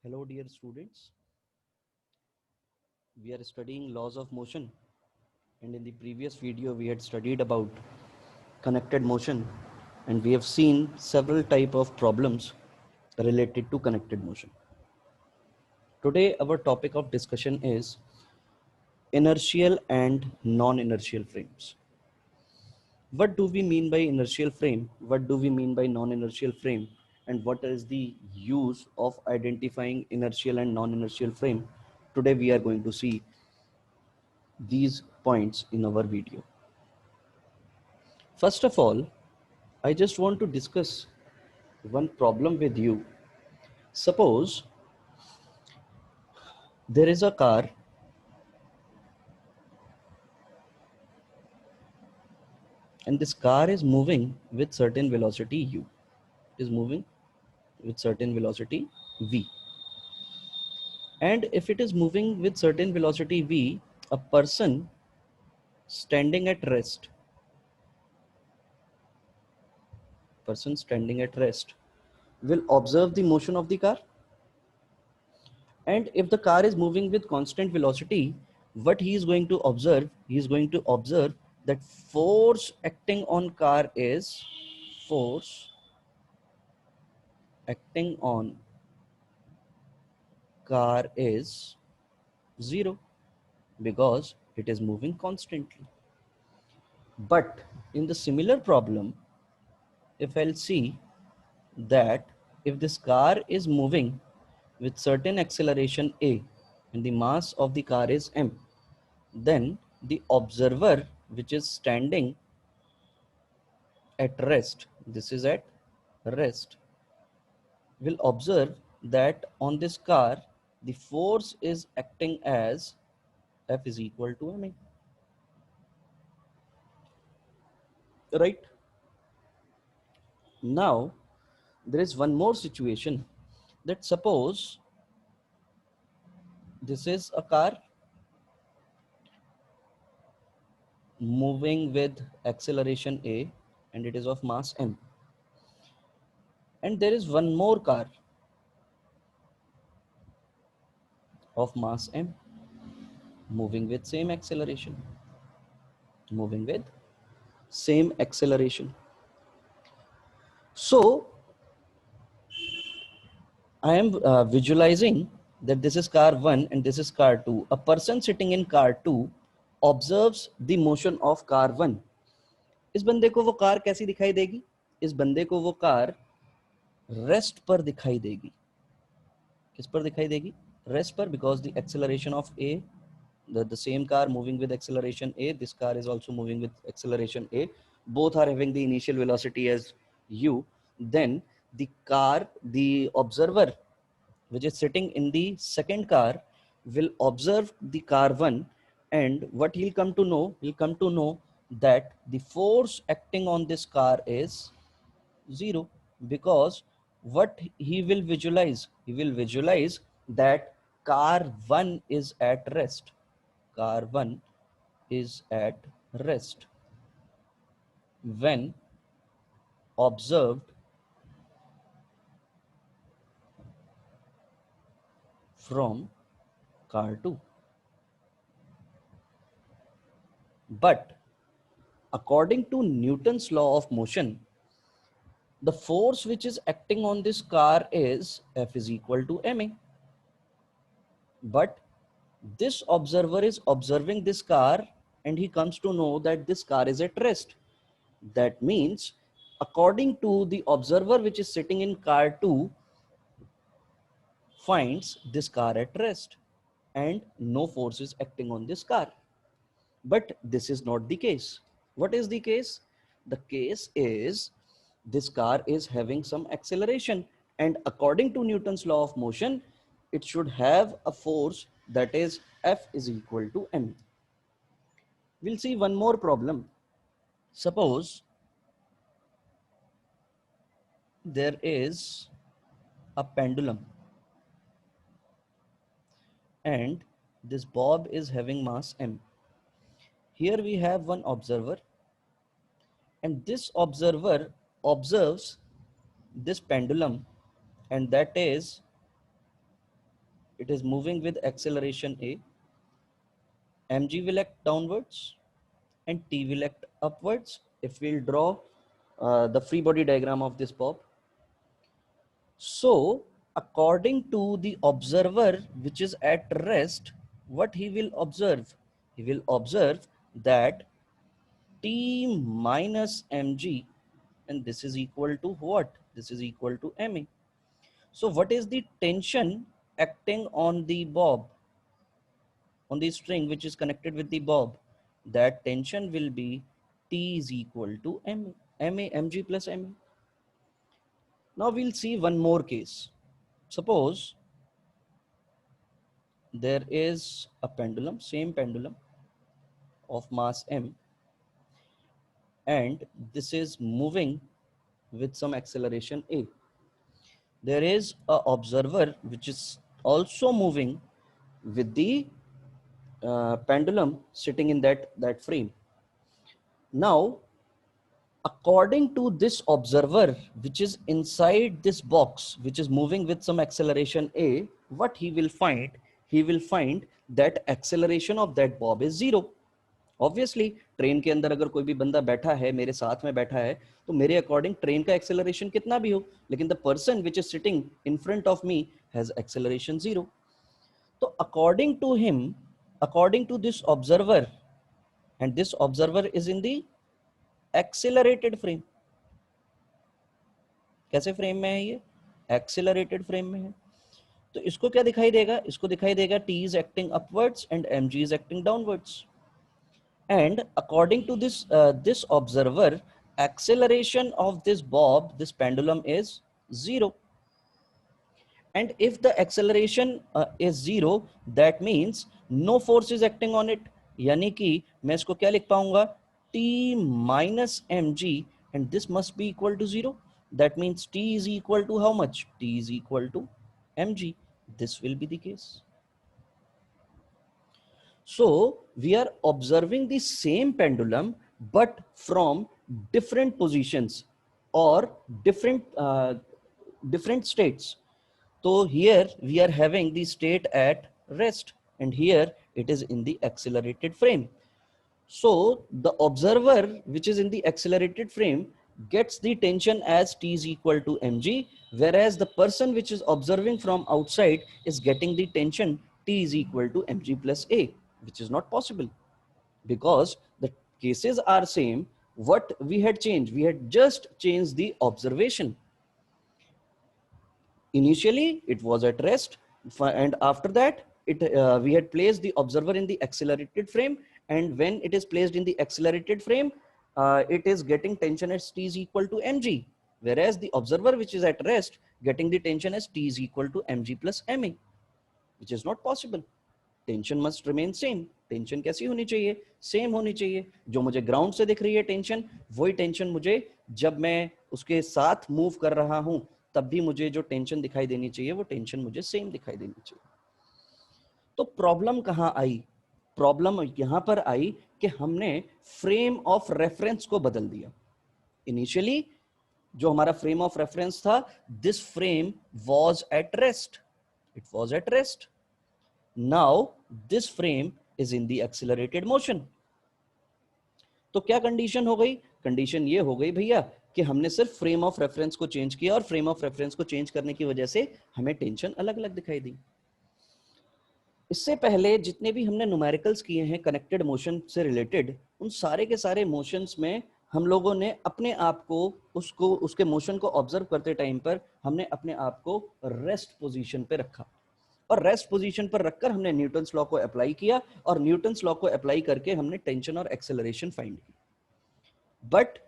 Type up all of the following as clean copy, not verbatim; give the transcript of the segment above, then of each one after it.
Hello dear students, we are studying laws of motion, and in the previous video we had studied about connected motion, and we have seen several type of problems related to connected motion. Today our topic of discussion is inertial and non-inertial frames. What do we mean by inertial frame? What do we mean by non-inertial frame? And what is the use of identifying inertial and non-inertial frame? Today we are going to see these points in our video. First of all, I just want to discuss one problem with you. Suppose there is a car and this car is moving with certain velocity u. It is moving with certain velocity v. And if it is moving with certain velocity v, a person standing at rest will observe the motion of the car. And if the car is moving with constant velocity, what he is going to observe? He is going to observe that force acting on car is zero because it is moving constantly. But in the similar problem, if I'll see that if this car is moving with certain acceleration a and the mass of the car is m, then the observer which is standing at rest, this is at rest, will observe that on this car the force is acting as F is equal to ma, right? Now there is one more situation, that suppose this is a car moving with acceleration a and it is of mass m, and there is one more car of mass m moving with same acceleration. So I am visualizing that this is car 1 and this is car 2. A person sitting in car 2 observes the motion of car 1. इस बंदे को वो car कैसी दिखाई देगी? इस बंदे को वो कार रेस्ट पर दिखाई देगी. किस पर दिखाई देगी? रेस्ट पर, because the acceleration of a, the same car moving with acceleration a, this car is also moving with acceleration a, both are having the initial velocity as u. Then the observer which is sitting in the second car will observe the car 1, and what he'll come to know that the force acting on this car is 0, because what he will visualize that car 1 is at rest. Car 1 is at rest when observed from car 2. But according to Newton's law of motion, the force which is acting on this car is F is equal to ma. But this observer is observing this car and he comes to know that this car is at rest. That means according to the observer which is sitting in car 2 finds this car at rest and no force is acting on this car. But this is not the case. What is the case? The case is this car is having some acceleration, and according to Newton's law of motion, it should have a force that is F is equal to m. We'll see one more problem. Suppose there is a pendulum and this bob is having mass m. Here we have one observer, and this observer observes this pendulum, and that is it is moving with acceleration a, mg will act downwards and t will act upwards. If we'll draw the free body diagram of this bob, so according to the observer which is at rest, what he will observe? He will observe that t minus mg, and this is equal to what? This is equal to ma. So what is the tension acting on the bob, on the string which is connected with the bob? That tension will be t is equal to mg plus ma. Now we'll see one more case. Suppose there is a pendulum, same pendulum of mass m, and this is moving with some acceleration a. There is a observer which is also moving with the pendulum sitting in that frame. Now, according to this observer which is inside this box, which is moving with some acceleration a, what he will find? He will find that acceleration of that bob is zero. Obviously train के अंदर अगर कोई भी बंदा बैठा है, मेरे साथ में बैठा है, तो मेरे अकॉर्डिंग ट्रेन का एक्सेलरेशन कितना भी हो, लेकिन the person which is sitting in front of me has acceleration zero. तो according to him, according to this observer, and this observer is in the accelerated frame. कैसे फ्रेम में है ये? एक्सेलरेटेड फ्रेम में है. तो इसको क्या दिखाई देगा? इसको दिखाई देगा t is acting upwards and mg is acting downwards. And according to this observer, acceleration of this bob, this pendulum, is zero. And if the acceleration is zero, that means no force is acting on it. यानी कि मैं इसको क्या लिख पाऊंगा? t minus mg, and this must be equal to zero. That means t is equal to how much? T is equal to mg. This will be the case. So we are observing the same pendulum, but from different positions or different states. So here we are having the state at rest, and here it is in the accelerated frame. So the observer which is in the accelerated frame gets the tension as t is equal to mg, whereas the person which is observing from outside is getting the tension t is equal to mg plus a, which is not possible because the cases are same. What we had changed? We had just changed the observation. Initially it was at rest, and after that we had placed the observer in the accelerated frame, and when it is placed in the accelerated frame, it is getting tension as t is equal to mg, whereas the observer which is at rest getting the tension as t is equal to mg plus ma, which is not possible. Tension must remain same. Tension कैसी होनी चाहिए? Same होनी चाहिए. जो मुझे ground से दिख रही है टेंशन, वही टेंशन मुझे जब मैं उसके साथ मूव कर रहा हूं तब भी मुझे जो टेंशन दिखाई देनी चाहिए वो टेंशन मुझे सेम दिखाई देनी चाहिए. तो प्रॉब्लम कहां आई? प्रॉब्लम यहां पर आई कि हमने फ्रेम ऑफ रेफरेंस को बदल दिया. इनिशियली जो हमारा फ्रेम ऑफ रेफरेंस था, this frame was at rest. It was at rest. Now this frame is in the accelerated motion. तो क्या कंडीशन हो गई? कंडीशन ये हो गई भैया कि हमने सिर्फ फ्रेम ऑफ रेफरेंस को चेंज किया, और फ्रेम ऑफ रेफरेंस को चेंज करने की वजह से हमें टेंशन अलग अलग दिखाई दी. इससे पहले जितने भी हमने न्यूमेरिकल्स किए हैं कनेक्टेड मोशन से रिलेटेड, उन सारे के सारे मोशंस में हम लोगों ने अपने आप को उसके मोशन को ऑब्जर्व करते टाइम पर हमने अपने आप को रेस्ट पोजीशन पे रखा, और रेस्ट पोजीशन पर रखकर हमने न्यूटन्स लॉ को अप्लाई किया, और न्यूटन्स लॉ को अप्लाई करके हमने टेंशन और एक्सेलरेशन फाइंड की. बट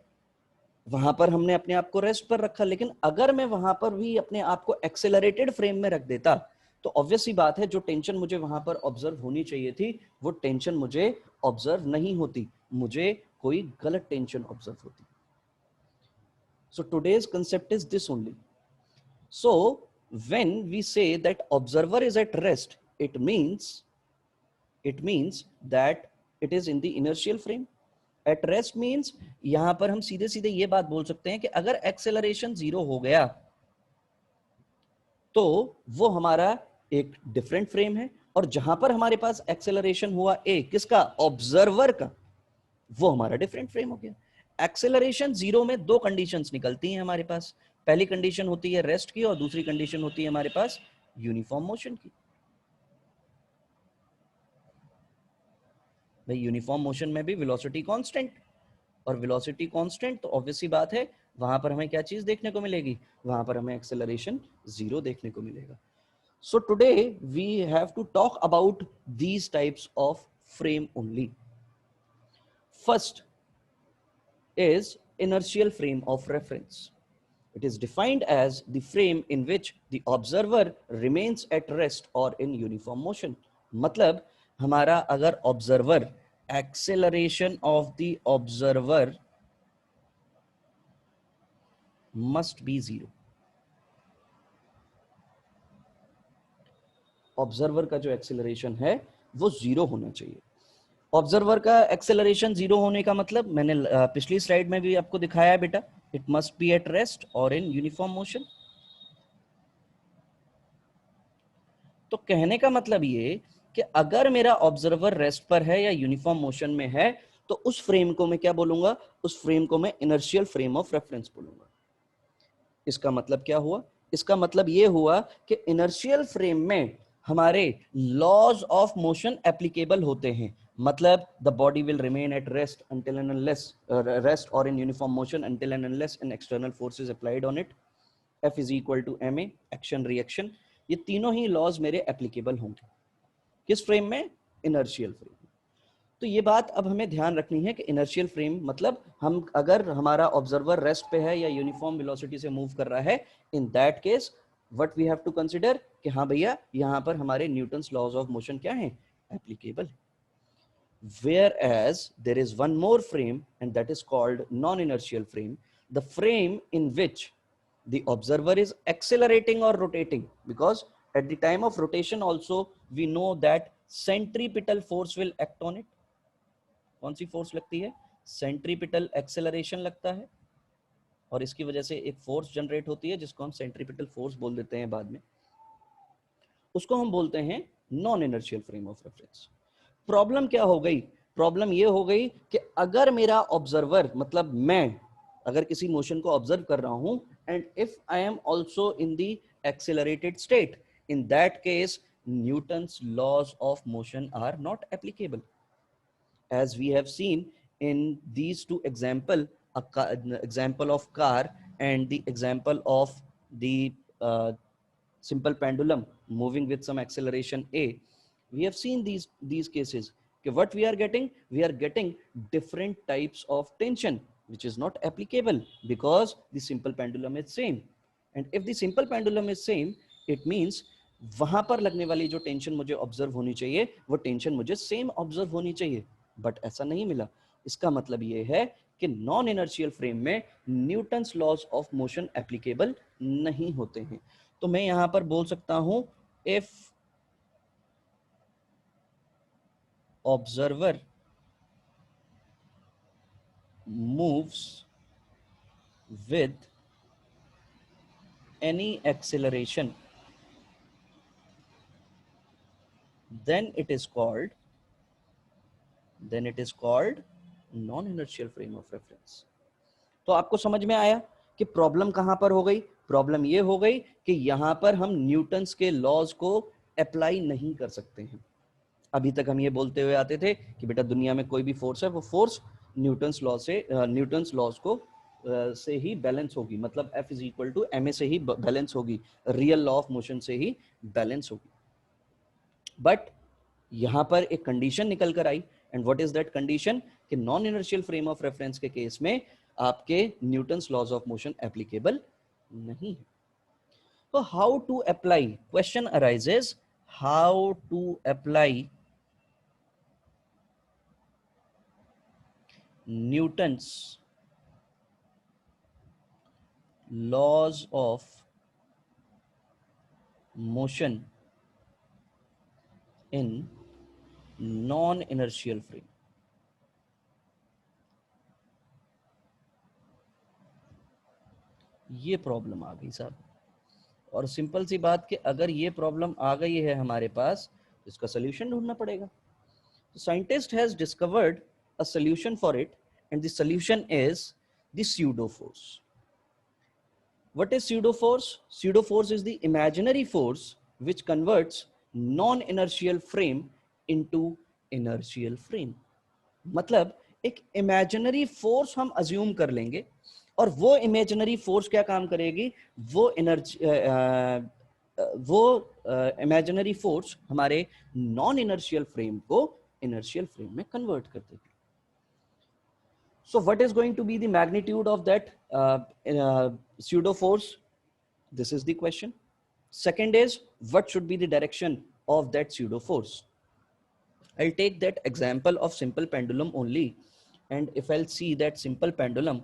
वहां पर हमने अपने आप को रेस्ट पर रखा, लेकिन अगर मैं वहां पर भी अपने आप को एक्सेलरेटेड फ्रेम में रख देता तो ऑब्वियस ही बात है जो टेंशन मुझे वहां पर ऑब्जर्व होनी चाहिए थी वो टेंशन मुझे ऑब्जर्व नहीं होती, मुझे कोई गलत टेंशन ऑब्जर्व होती. So today's concept is this only. So when we say that observer is at rest, it means that it is in the inertial frame. At rest means यहां पर हम सीधे सीधे ये बात बोल सकते हैं कि अगर एक्सेलरेशन जीरो हो गया तो वो हमारा एक डिफरेंट फ्रेम है, और जहां पर हमारे पास एक्सेलरेशन हुआ ए किसका, ऑब्जर्वर का, वो हमारा डिफरेंट फ्रेम हो गया। एक्सेलरेशन जीरो में दो कंडीशंस निकलती हैं हमारे पास, पहली कंडीशन होती है रेस्ट की और दूसरी कंडीशन होती है हमारे पास यूनिफॉर्म मोशन की। भाई यूनिफॉर्म मोशन में भी वेलोसिटी कांस्टेंट, और वेलोसिटी कांस्टेंट तो ऑब्वियस सी बात है वहां पर हमें क्या चीज देखने को मिलेगी, वहां पर हमें एक्सेलरेशन जीरो देखने को मिलेगा। So today we have to talk about these types of frame only. First is inertial frame of reference. It is defined as the frame in which the observer remains at rest or in uniform motion. मतलब हमारा अगर observer, acceleration of the observer must be zero. Observer का जो acceleration है वो zero होना चाहिए। Observer का एक्सेलरेशन जीरो होने का मतलब मैंने पिछली स्लाइड में भी आपको दिखाया है बेटा, it must be at rest और इन यूनिफॉर्म मोशन। तो कहने का मतलब ये कि अगर मेरा ऑब्जर्वर रेस्ट पर है या यूनिफॉर्म मोशन में है तो उस फ्रेम को मैं क्या बोलूंगा, उस फ्रेम को मैं इनर्शियल फ्रेम ऑफ रेफरेंस बोलूंगा। इसका मतलब क्या हुआ, इसका मतलब ये हुआ कि इनर्शियल फ्रेम में हमारे लॉज ऑफ मोशन एप्लीकेबल होते हैं। मतलब the body will remain at rest until and unless rest और in uniform motion until and unless an external force is applied on it, F is equal to ma, action reaction, ये तीनों ही laws मेरे applicable होंगे किस frame में, inertial frame. तो ये बात अब हमें ध्यान रखनी है कि इनर्शियल फ्रेम मतलब हम अगर हमारा ऑब्जर्वर रेस्ट पे है या यूनिफॉर्म वेलोसिटी से मूव कर रहा है, in that case what we have to consider कि हाँ भैया यहाँ पर हमारे न्यूटन्स लॉज ऑफ मोशन क्या है, applicable. Whereas there is one more frame and that is called non-inertial frame, the frame in which the observer is accelerating or rotating, because at the time of rotation also we know that centripetal force will act on it। कौन सी force लगती है, centripetal acceleration लगता है, और इसकी वजह से एक फोर्स जनरेट होती है जिसको हम सेंट्रीपिटल फोर्स बोल देते हैं बाद में, उसको हम बोलते हैं non inertial frame of reference. Problem क्या हो गई, प्रॉब्लम ये हो गई कि अगर मेरा ऑब्जर्वर मतलब मैं अगर किसी मोशन को ऑब्जर्व कर रहा हूं and if I am also in the accelerated state, in that case Newton's laws of motion are not applicable. as we have seen in these two example of car and the example of the simple pendulum moving with some acceleration a, we have seen these cases okay, what we are getting different types of tension which is not applicable because the simple pendulum is same, and if the simple pendulum is same it means वहां पर लगने वाली जो tension मुझे observe होनी चाहिए वो tension मुझे सेम ऑब्जर्व होनी चाहिए, बट ऐसा नहीं मिला। इसका मतलब ये है कि नॉन इनर्शियल फ्रेम में Newton's laws of motion applicable नहीं होते हैं। तो मैं यहां पर बोल सकता हूं if observer moves with any acceleration then it is called non inertial frame of reference. तो आपको समझ में आया कि प्रॉब्लम कहां पर हो गई, प्रॉब्लम ये हो गई कि यहां पर हम न्यूटन्स के लॉज को अप्लाई नहीं कर सकते हैं। अभी तक हम ये बोलते हुए आते थे कि बेटा दुनिया में कोई भी फोर्स है वो फोर्स न्यूटन्स लॉ से न्यूटन्स लॉज को से ही बैलेंस होगी, मतलब F is equal to ma से ही बैलेंस होगी, रियल लॉ ऑफ मोशन से ही बैलेंस होगी। बट यहां पर एक कंडीशन निकल कर आई, and what is that condition कि non inertial frame of reference के केस में आपके Newton's laws of motion applicable नहीं है। तो how to apply, question arises, how to apply Newton's laws of motion in non inertial frame. ये problem आ गई साहब। और सिंपल सी बात कि अगर ये प्रॉब्लम आ गई है हमारे पास, इसका सोल्यूशन ढूंढना पड़ेगा. Scientist has discovered a solution for it, and the solution is the pseudo force. What is pseudo force? Pseudo force is the imaginary force which converts non-inertial frame into inertial frame. मतलब एक imaginary force हम assume कर लेंगे और वो imaginary force क्या काम करेगी, वो एनर्जी वो इमेजिनरी फोर्स हमारे नॉन इनर्शियल फ्रेम को inertial frame में convert कर देगी. So what is going to be the magnitude of that pseudo force? This is the question. Second is, what should be the direction of that pseudo force? I'll take that example of simple pendulum only, and if I'll see that simple pendulum,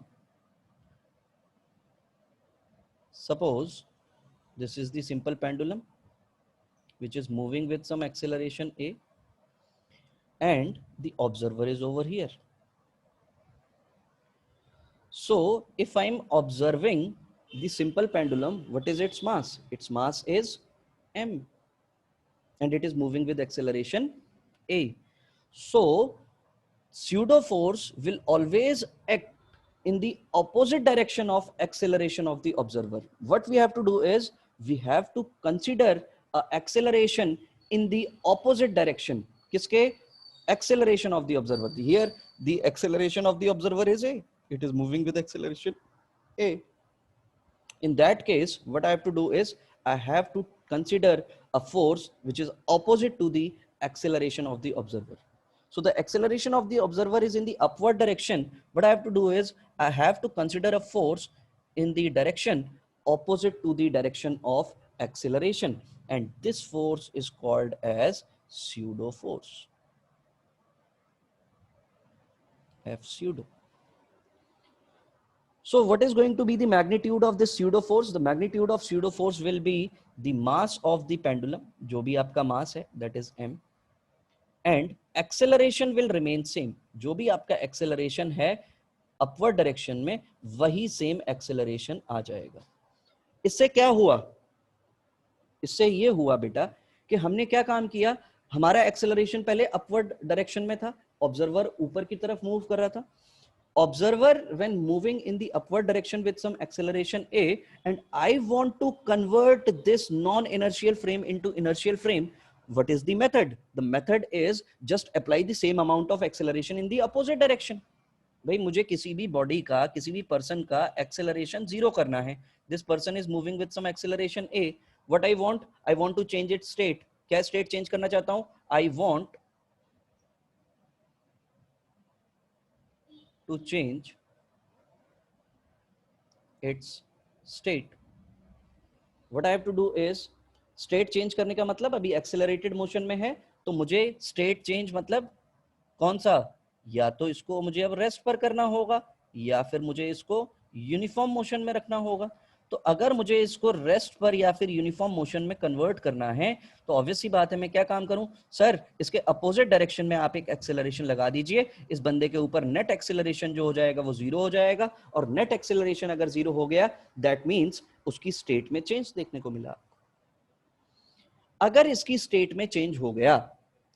suppose this is the simple pendulum which is moving with some acceleration a, and the observer is over here. So if I'm observing the simple pendulum, what is its mass? Its mass is m, and it is moving with acceleration a. So pseudo force will always act in the opposite direction of acceleration of the observer. What we have to do is we have to consider acceleration in the opposite direction. Kiske? Acceleration of the observer. Here the acceleration of the observer is a. It is moving with acceleration a. In that case, what I have to do is I have to consider a force which is opposite to the acceleration of the observer. So the acceleration of the observer is in the upward direction. What I have to do is I have to consider a force in the direction opposite to the direction of acceleration. And this force is called as pseudo force. F pseudo. So what is going to be the magnitude of this pseudo force? The magnitude of pseudo force will be the mass of the pendulum, जो भी आपका mass है, that is m, and acceleration will remain same. जो भी आपका acceleration है upward direction में, वही same acceleration आ जाएगा. इससे क्या हुआ? इससे ये हुआ बेटा कि हमने क्या काम किया, हमारा acceleration पहले upward direction में था, observer ऊपर की तरफ move कर रहा था. Observer when moving in the upward direction with some acceleration a, and I want to convert this non-inertial frame into inertial frame. What is the method? The method is just apply the same amount of acceleration in the opposite direction. भाई मुझे किसी भी body का, किसी भी person का acceleration zero करना है. This person is moving with some acceleration a. What I want to change it state. क्या स्टेट चेंज करना चाहता हूं? I want to change its state. What I have to do is state change करने का मतलब अभी accelerated motion में है तो मुझे state change मतलब कौन सा, या तो इसको मुझे अब रेस्ट पर करना होगा या फिर मुझे इसको यूनिफॉर्म मोशन में रखना होगा. तो अगर मुझे इसको रेस्ट पर या फिर यूनिफॉर्म मोशन में कन्वर्ट करना है तो ऑब्वियस सी बात है मैं क्या काम करूं, सर इसके अपोजिट डायरेक्शन में आप एक एक्सेलरेशन लगा दीजिए. इस बंदे के ऊपर नेट एक्सेलरेशन जो हो जाएगा वो जीरो हो जाएगा, और नेट एक्सेलरेशन अगर जीरो हो गया दैट मींस उसकी स्टेट में चेंज देखने को मिला. अगर इसकी स्टेट में चेंज हो गया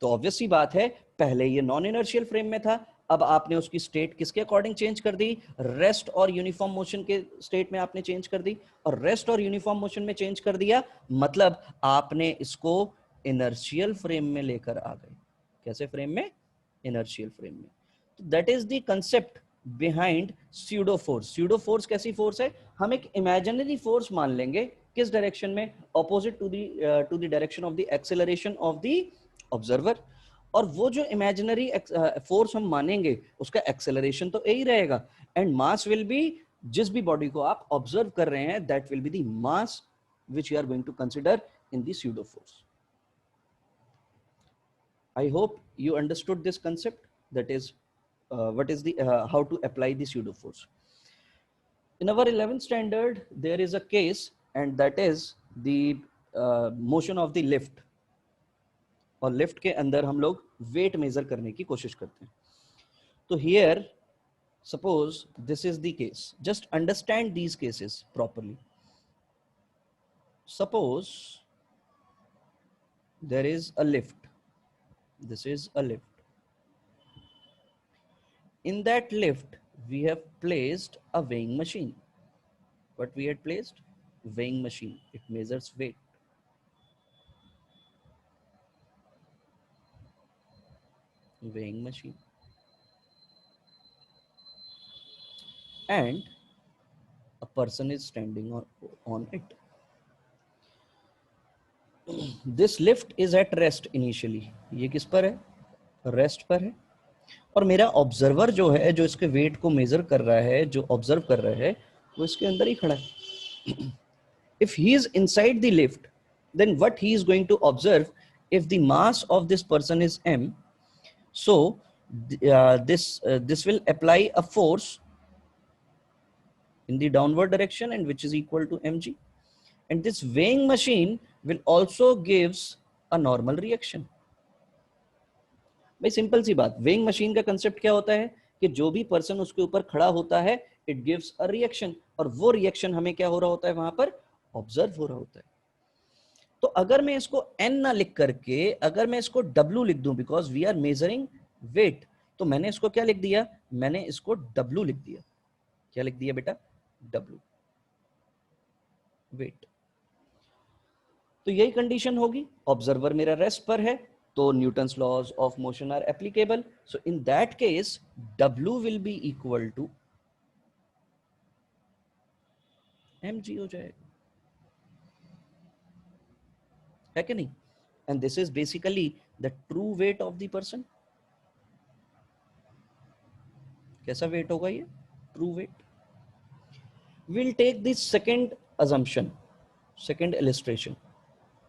तो ऑब्वियस सी बात है पहले ये नॉन इनर्शियल फ्रेम में था, अब आपने उसकी स्टेट किसके अकॉर्डिंग चेंज कर दी, रेस्ट और यूनिफॉर्म मोशन के स्टेट में आपने चेंज कर दी. और रेस्ट और यूनिफॉर्म मोशन में चेंज कर दिया मतलब आपने इसको इनर्शियल फ्रेम में लेकर आ गए. कैसे फ्रेम में? इनर्शियल फ्रेम में. तो that is the concept behind pseudo force. Pseudo force कैसी फोर्स है? हम एक इमेजिनरी फोर्स मान लेंगे. किस डायरेक्शन में? Opposite to the direction of the acceleration of the observer. और वो जो इमेजिनरी फोर्स हम मानेंगे उसका एक्सेलरेशन तो यही रहेगा, एंड मास विल बी, जिस भी बॉडी को आप ऑब्जर्व कर रहे हैं that will be the mass which you are going to consider in the pseudo force. I hope you understood this concept, that is what is the how to apply the pseudo force. In our 11th standard there is a case, and that is the motion of the lift. और lift के अंदर हम लोग weight measure करने की कोशिश करते हैं. तो here suppose this is the case, just understand these cases properly. suppose there is a lift. This is a lift. In that lift, we have placed a weighing machine. What we had placed? Weighing machine. It measures weight. Weighing machine. And a person is standing on it. This lift is at rest initially. ये किस पर है? Rest पर है. और मेरा observer जो है, जो इसके वेट को मेजर कर रहा है, जो ऑब्जर्व कर रहा है, वो इसके अंदर ही खड़ा है. If he is inside the lift, then what he is going to observe, if the mass of this person is m, so this will apply a force in the downward direction, and which is equal to mg, and this weighing machine will also gives a normal reaction. भाई simple सी बात, weighing machine का concept क्या होता है कि जो भी person उसके ऊपर खड़ा होता है, इट गिव्स अ रिएक्शन, और वो रिएक्शन हमें क्या हो रहा होता है, वहां पर ऑब्जर्व हो रहा होता है. तो अगर मैं इसको n ना लिख करके अगर मैं इसको w लिख दूं, because we are measuring weight, तो मैंने इसको क्या लिख दिया, मैंने इसको w लिख दिया. क्या लिख दिया बेटा? w, weight. तो यही कंडीशन होगी. ऑब्जर्वर मेरा रेस्ट पर है, तो Newton's laws of motion are applicable. So in that case w will be equal to mg हो जाएगा, है कि नहीं? And this is basically the true weight of the person. कैसा वेट होगा ये? True weight. We'll take the second assumption, second illustration.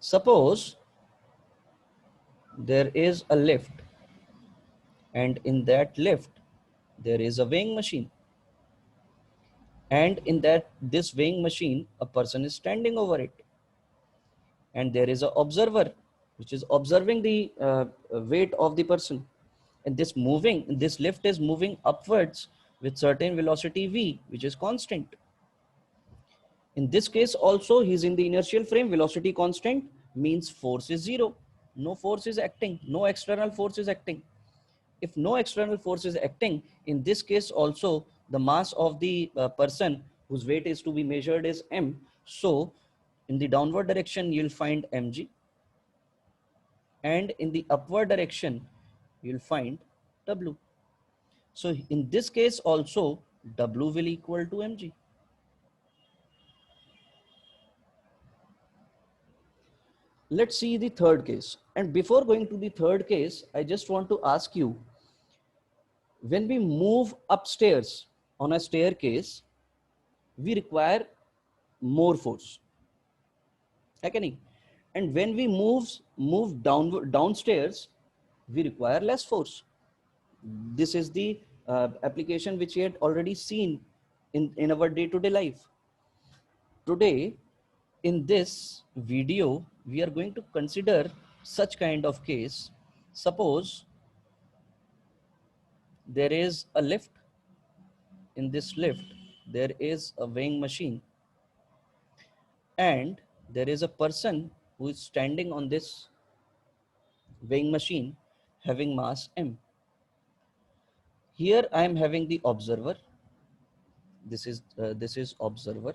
Suppose there is a lift, and in that lift there is a weighing machine, and in this weighing machine a person is standing over it, and there is an observer which is observing the weight of the person, and this lift is moving upwards with certain velocity v, which is constant. In this case also, he is in the inertial frame. Velocity constant means force is zero. No force is acting. No external force is acting. If no external force is acting, in this case also, the mass of the person whose weight is to be measured is m. So in the downward direction, you'll find mg. And in the upward direction, you'll find w. So in this case also, w will equal to mg. Let's see the third case. And before going to the third case, I just want to ask you, when we move upstairs on a staircase, we require more force. Okay? And when we move downstairs, we require less force. This is the application which we had already seen in our day-to-day life. Today, in this video, we are going to consider such kind of case. Suppose there is a lift. In this lift, there is a weighing machine, and there is a person who is standing on this weighing machine having mass m. Here I am having the observer. This is observer.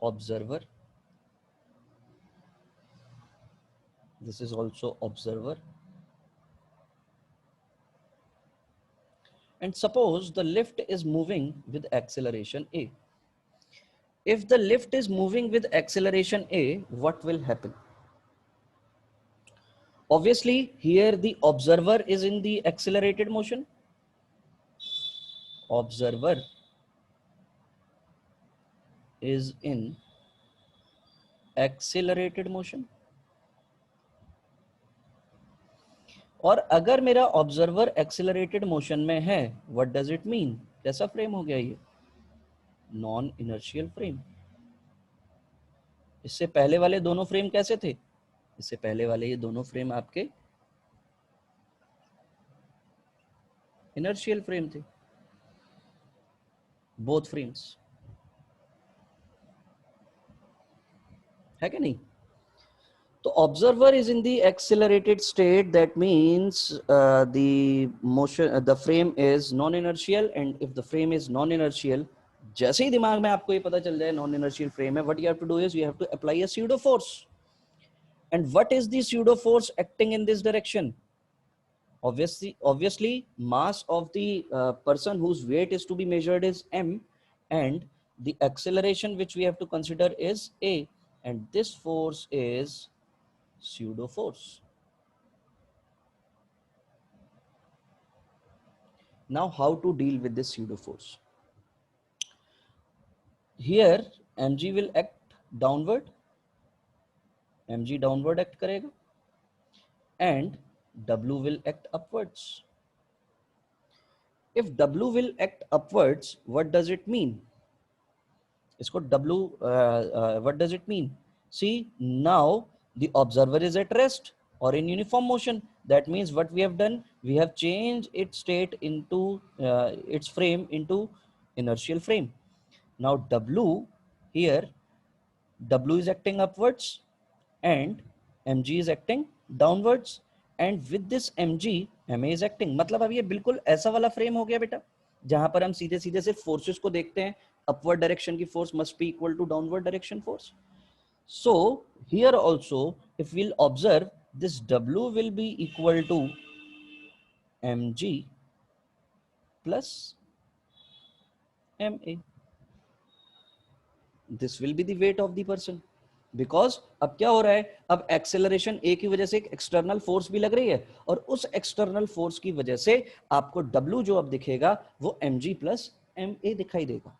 Observer. This is also observer. And suppose the lift is moving with acceleration a. If the lift is moving with acceleration a, what will happen? Obviously, here the observer is in the accelerated motion. Observer is in accelerated motion. और अगर मेरा observer accelerated motion में है, what does it mean? कैसा frame हो गया ये? Non inertial frame. इससे पहले वाले दोनों फ्रेम कैसे थे? इससे पहले वाले ये दोनों फ्रेम आपके इनर्शियल फ्रेम थे, बोथ फ्रेम्स. है कि नहीं? तो observer is in the accelerated state, that means the motion, the frame is non-inertial, and if the frame is non-inertial, जैसे ही दिमाग में आपको ये पता चल जाए नॉन इनर्शियल फ्रेम है, what you have to do is you have to apply a pseudo force. And what is the pseudo force acting in this direction? Obviously mass of the person whose weight is to be measured is m, and the acceleration which we have to consider is a, and this force is pseudo force. Now how to deal with this pseudo force? Here mg will act downward, mg downward act करेगा, and w will act upwards. If w will act upwards, what does it mean? इसको w what does it mean? See, now the observer is at rest or in uniform motion. That means what we have done, we have changed its state into its frame into inertial frame. Now w here, w is acting upwards and mg is acting downwards, and with this mg ma is acting. मतलब अब ये बिल्कुल ऐसा वाला frame हो गया बेटा जहां पर हम सीधे सीधे सिर्फ फोर्सेस को देखते हैं. अपवर्ड डायरेक्शन की force must be equal to downward direction force. So here also if we'll observe, this w will be equal to mg plus ma. This will be the weight of the person. Because अब क्या हो रहा है, अब acceleration ए की वजह से एक एक्सटर्नल फोर्स भी लग रही है, और उस एक्सटर्नल फोर्स की वजह से आपको डब्ल्यू जो अब दिखेगा वो M G plus M A दिखाई देगा.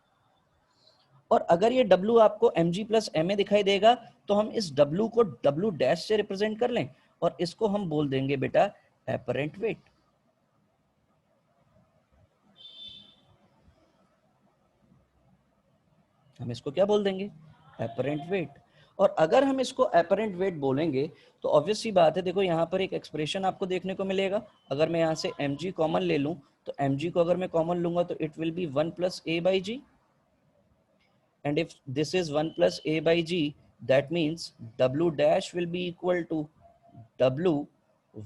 और अगर ये डब्ल्यू आपको M G plus M A दिखाई देगा तो हम इस डब्ल्यू को डब्ल्यू डैश से रिप्रेजेंट कर लें, और इसको हम बोल देंगे बेटा एपरेंट वेट. हम इसको क्या बोल देंगे, एपरेंट वेट. और अगर हम इसको अपरेंट वेट बोलेंगे तो ऑब्वियस सी बात है, देखो यहाँ पर एक एक्सप्रेशन आपको देखने को मिलेगा. अगर मैं यहाँ से mg कॉमन ले लूं तो mg को अगर मैं कॉमन लूंगा तो it will be 1 plus a by g, and if this is 1 plus a by g, that means w dash will be equal to w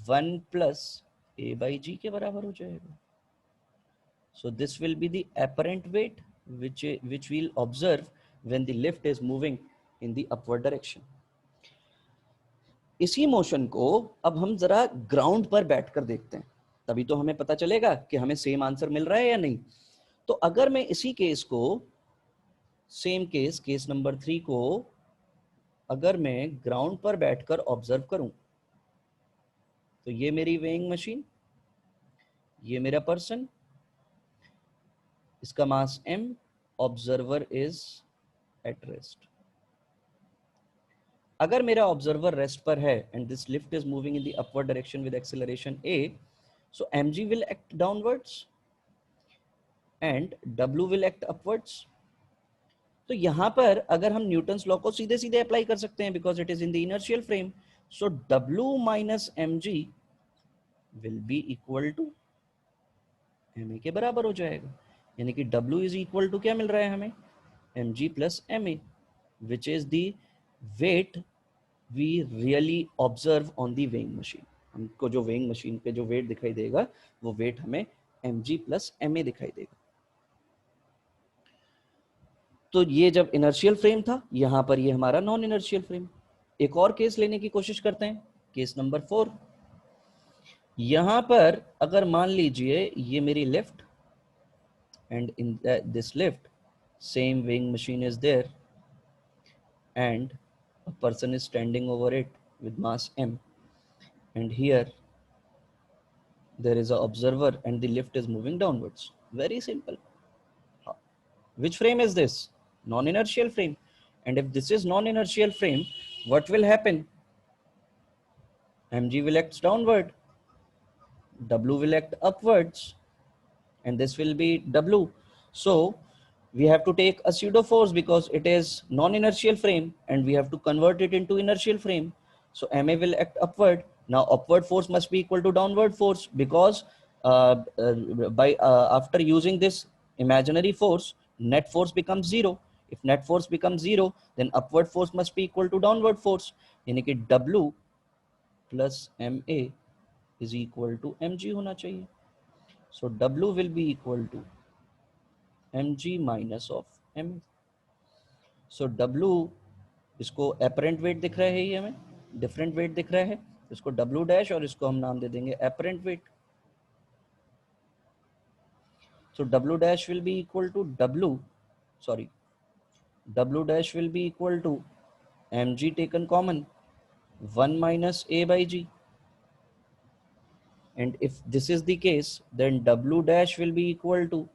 1 plus a by g के बराबर हो जाएगा. So this will be the apparent weight which we'll observe when the lift is moving in the upward direction. इसी motion को अब हम जरा ground पर बैठकर देखते हैं, तभी तो हमें पता चलेगा कि हमें सेम आंसर मिल रहा है या नहीं. तो अगर मैं इसी केस को, सेम केस, केस नंबर 3 को अगर मैं ग्राउंड पर बैठकर ऑब्जर्व करूं, तो ये मेरी वेइंग मशीन, ये मेरा पर्सन, इसका मास m, observer is at rest. अगर मेरा ऑब्जर्वर रेस्ट पर है and this lift is moving in the upward direction with acceleration a, so mg will act downwards and w will act upwards. तो यहां पर अगर हम न्यूटन्स लॉ को सीधे सीधे अप्लाई कर सकते हैं because it is in the inertial frame. So w minus mg will be equal to ma के बराबर हो जाएगा. यानी कि w इज इक्वल टू क्या मिल रहा है हमें, mg plus ma, which is the weight we really observe on the weighing machine. हमको जो वेइंग मशीन पे जो वेट दिखाई देगा वो वेट हमें mg प्लस ma दिखाई देगा. तो ये जब इनर्शियल फ्रेम था, यहां पर ये हमारा नॉन इनर्शियल फ्रेम. एक और केस लेने की कोशिश करते हैं, केस नंबर 4. यहां पर अगर मान लीजिए ये मेरी lift, and in this lift same weighing machine is there and a person is standing over it with mass m, and here there is an observer and the lift is moving downwards. Very simple. Which frame is this? Non-inertial frame. And if this is non-inertial frame, what will happen? mg will act downward, w will act upwards, and this will be w. So we have to take a pseudo force because it is non-inertial frame and we have to convert it into inertial frame. So ma will act upward. Now upward force must be equal to downward force because after using this imaginary force, net force becomes 0, If net force becomes 0, then upward force must be equal to downward force, यानी कि W plus MA is equal to mg होना चाहिए. So W will be equal to mg minus of ma. So W, इसको apparent weight दिख रहा है, ये हमें different weight दिख रहा है, इसको W dash और इसको हम नाम दे देंगे apparent weight. So W dash will be equal to W dash will be equal to mg taken common 1 minus a by g. And if this is the case, then W dash will be equal to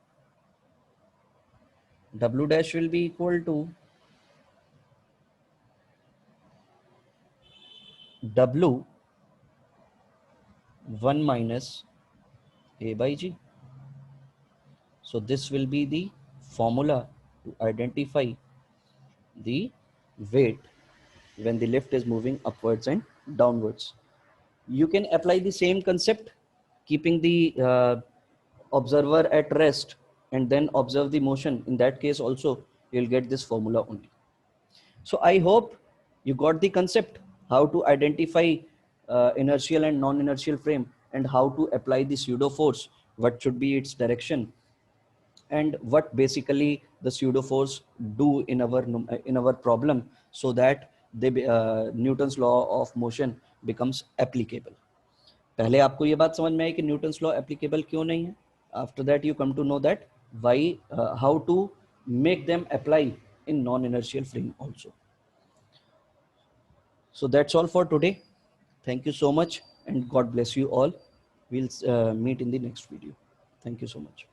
W 1 minus a by g. So this will be the formula to identify the weight when the lift is moving upwards and downwards. You can apply the same concept, keeping the observer at rest and then observe the motion. In that case also, you'll get this formula only. So I hope you got the concept, how to identify inertial and non-inertial frame, and how to apply the pseudo force, what should be its direction, and what basically the pseudo force do in our problem, so that Newton's law of motion becomes applicable. पहले आपको ये बात समझ में आई कि Newton's law applicable क्यों नहीं है. After that you come to know that why, how to make them apply in non-inertial frame also. So that's all for today. Thank you so much and God bless you all. We'll meet in the next video. Thank you so much.